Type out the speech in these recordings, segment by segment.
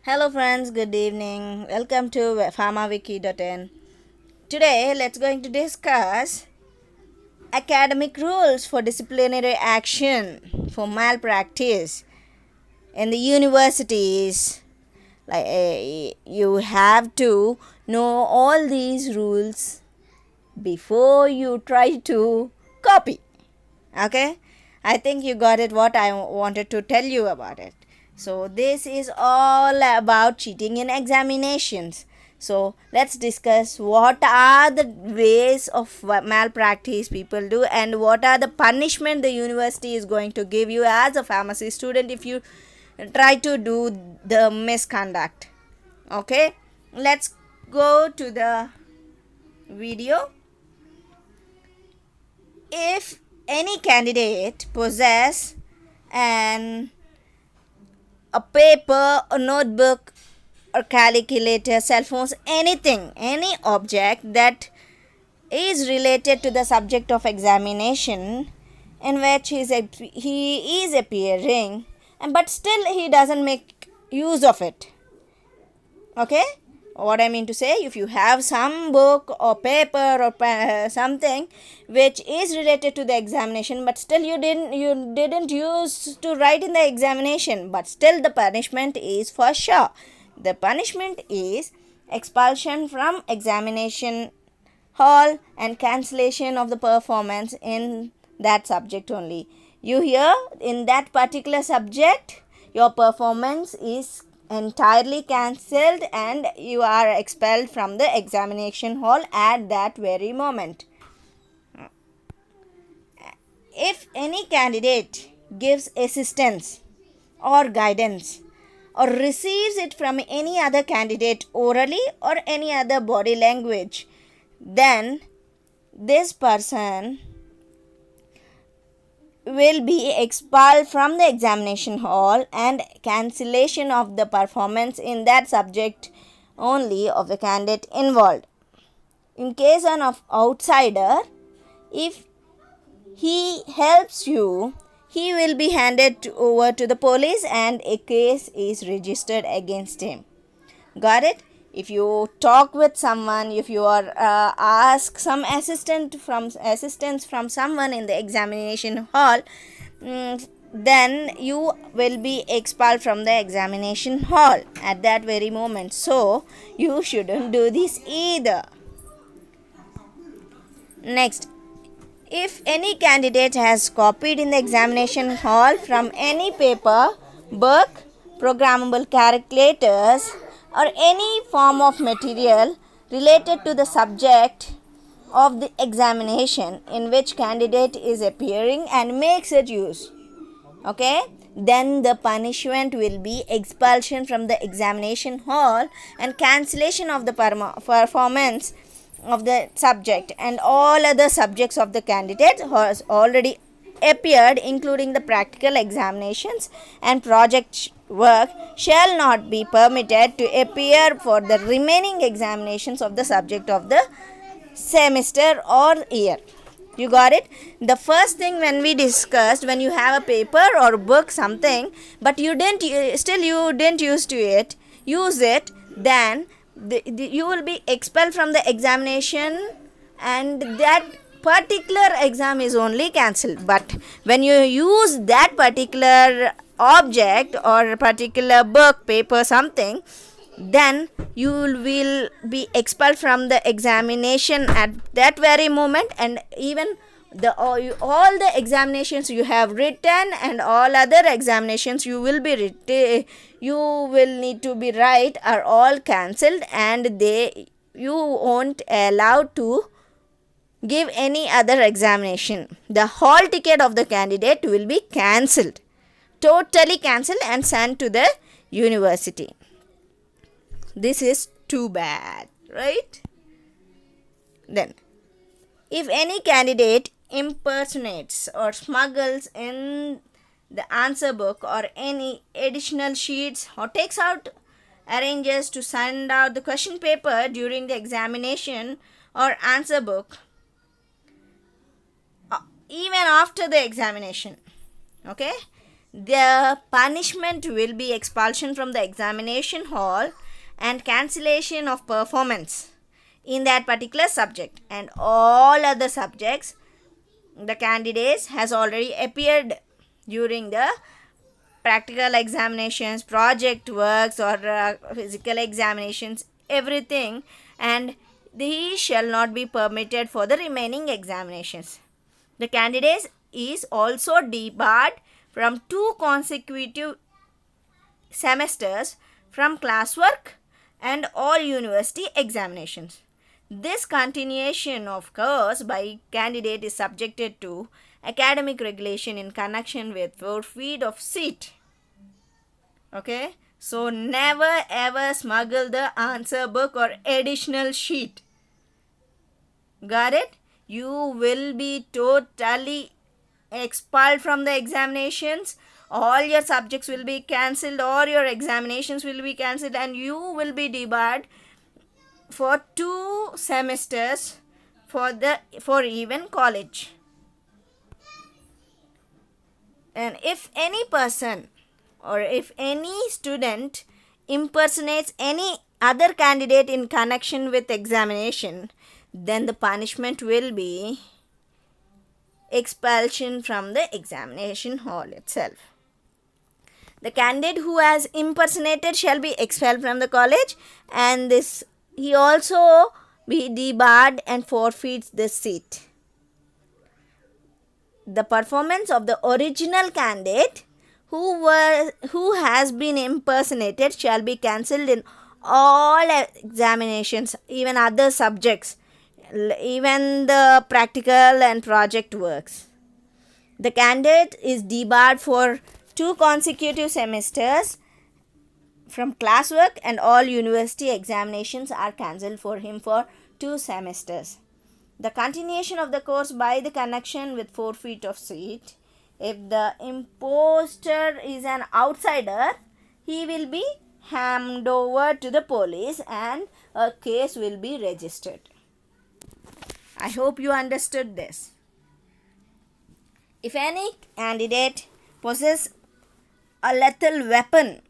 Hello friends, good evening. Welcome to pharmawiki.in. Today let's going to discuss academic rules for disciplinary action for malpractice in the universities. You have to know all these rules before you try to copy. Okay? I think you got it what I wanted to tell you about it. So this is all about cheating in examinations. So let's discuss what are the ways of malpractice people do and what are the punishment the university is going to give you as a pharmacy student if you try to do the misconduct. Okay? Let's go to the video. If any candidate possess an a paper, a notebook, or calculator, cell phones, anything, any object that is related to the subject of examination in which he is appearing, and but still he doesn't make use of it. Okay, what I mean to say, if you have some book or paper or something which is related to the examination but still you didn't use to write in the examination, but still the punishment is for sure. The punishment is expulsion from examination hall and cancellation of the performance in that subject only. You hear, in that particular subject your performance is entirely cancelled and you are expelled from the examination hall at that very moment. If any candidate gives assistance or guidance or receives it from any other candidate orally or any other body language, then this person will be expelled from the examination hall and cancellation of the performance in that subject only of the candidate involved. In case of outsider, if he helps you, he will be handed over to the police and a case is registered against him. Got it? If you talk with someone, if you are ask some assistance from someone in the examination hall, then you will be expelled from the examination hall at that very moment. So you shouldn't do this either. Next, if any candidate has copied in the examination hall from any paper, book, programmable calculators, or any form of material related to the subject of the examination in which candidate is appearing and makes it use, okay, then the punishment will be expulsion from the examination hall and cancellation of the performance of the subject and all other subjects of the candidate has already appeared, including the practical examinations and project work, shall not be permitted to appear for the remaining examinations of the subject of the semester or year. You got it? The first thing when we discussed, when you have a paper or book something but you didn't use it, then you will be expelled from the examination and that particular exam is only cancelled. But when you use that particular object or particular book, paper, something, then you will be expelled from the examination at that very moment, and even all the examinations you have written and all other examinations you will need to be write are all cancelled, and you won't allowed to give any other examination. The hall ticket of the candidate will be cancelled, totally cancelled, and sent to the university. This is too bad, right? Then, if any candidate impersonates or smuggles in the answer book or any additional sheets or takes out, arranges to send out the question paper during the examination or answer book, even after the examination, okay, The punishment will be expulsion from the examination hall and cancellation of performance in that particular subject, and all other subjects the candidates has already appeared during the practical examinations, project works, or physical examinations, everything, and these shall not be permitted for the remaining examinations. The candidate is also debarred from 2 consecutive semesters from classwork and all university examinations. This continuation of course by candidate is subjected to academic regulation in connection with forfeit of seat. Okay, so never ever smuggle the answer book or additional sheet. Got it? You will be totally expelled from the examinations. All your subjects will be cancelled, or your examinations will be cancelled, and you will be debarred for 2 semesters for even college. And if any person or if any student impersonates any other candidate in connection with examination, then the punishment will be expulsion from the examination hall itself. The candidate who has impersonated shall be expelled from the college, and he also be debarred and forfeits the seat. The performance of the original candidate who has been impersonated shall be cancelled in all examinations, even other subjects, even the practical and project works. The candidate is debarred for 2 consecutive semesters from classwork, and all university examinations are cancelled for him for 2 semesters. The continuation of the course by the connection with forfeit of seat. If the impostor is an outsider, he will be handed over to the police and a case will be registered. I hope you understood this. If any candidate possesses a lethal weapon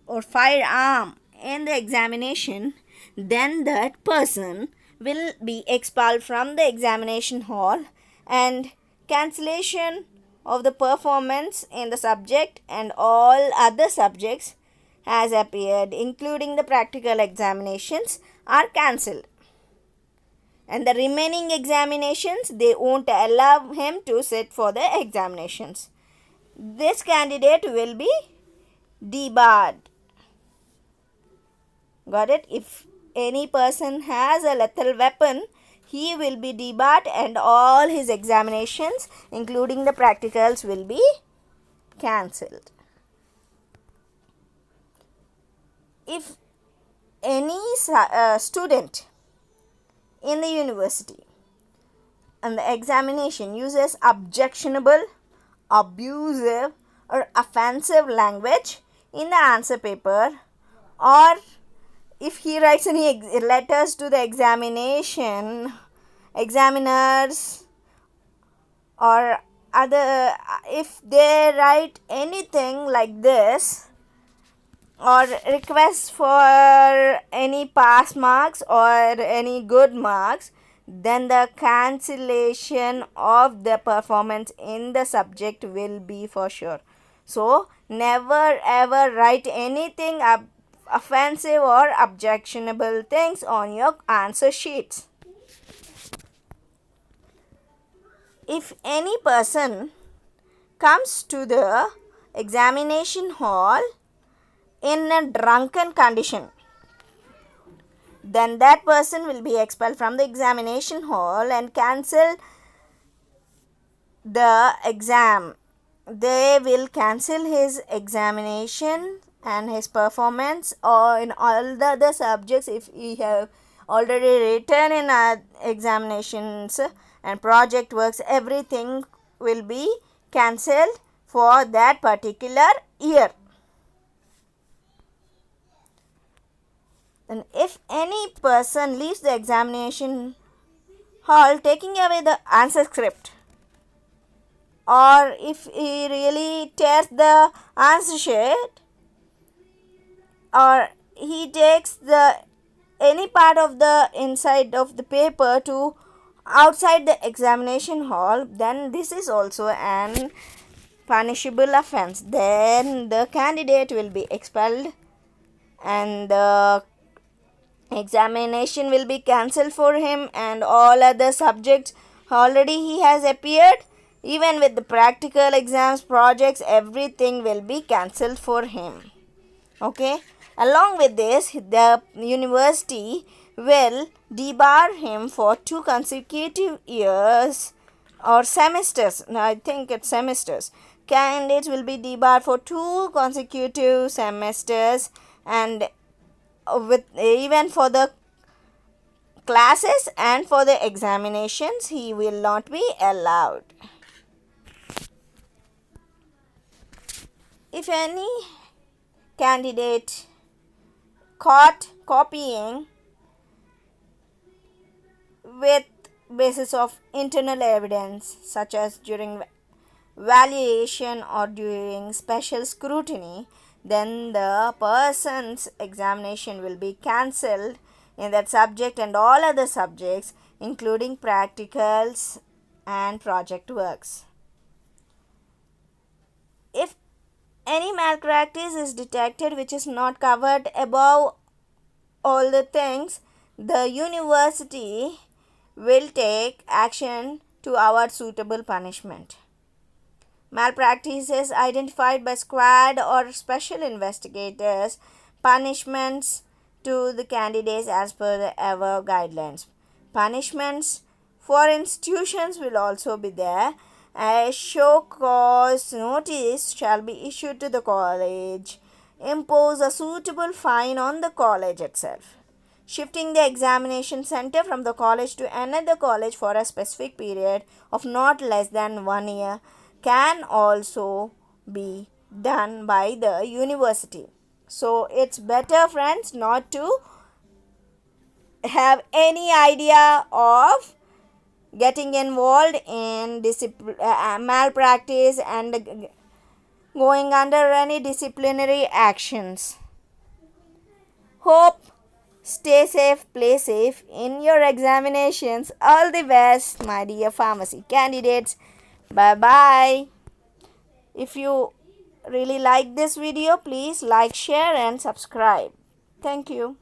or firearm in the examination, then that person will be expelled from the examination hall, and cancellation of the performance in the subject and all other subjects has appeared, including the practical examinations, are cancelled. And the remaining examinations, they won't allow him to sit for the examinations. This candidate will be debarred. Got it? If any person has a lethal weapon, he will be debarred and all his examinations, including the practicals, will be cancelled. If any student in the university and the examination uses objectionable, abusive, or offensive language in the answer paper, or if he writes any letters to the examiners, or other, if they write anything like this, or request for any pass marks or any good marks, then the cancellation of the performance in the subject will be for sure. So never ever write anything offensive or objectionable things on your answer sheets. If any person comes to the examination hall in a drunken condition, then that person will be expelled from the examination hall and cancel the exam. They will cancel his examination and his performance, or in all the other subjects if he have already written in examinations and project works, everything will be cancelled for that particular year. And if any person leaves the examination hall taking away the answer script or if he really tears the answer sheet, or he takes the any part of the inside of the paper to outside the examination hall, then this is also an punishable offense. Then the candidate will be expelled and the examination will be cancelled for him, and all other subjects already he has appeared, even with the practical exams, projects, everything will be cancelled for him. Okay, along with this, the university will debar him for 2 consecutive years or semesters. No, I think it's semesters. Candidates will be debarred for 2 consecutive semesters, and with even for the classes and for the examinations he will not be allowed. If any candidate caught copying with basis of internal evidence, such as during valuation or during special scrutiny, then the person's examination will be cancelled in that subject and all other subjects, including practicals and project works. If any malpractice is detected which is not covered above all the things, the university will take action to award suitable punishment. Malpractices identified by squad or special investigators, punishments to the candidates as per the above guidelines. Punishments for institutions will also be there. A show cause notice shall be issued to the college. Impose a suitable fine on the college itself. Shifting the examination center from the college to another college for a specific period of not less than 1 year can also be done by the university. So it's better, friends, not to have any idea of getting involved in malpractice and going under any disciplinary actions. Hope stay safe, play safe in your examinations. All the best, my dear pharmacy candidates. Bye bye. If you really like this video, please like, share and subscribe. Thank you.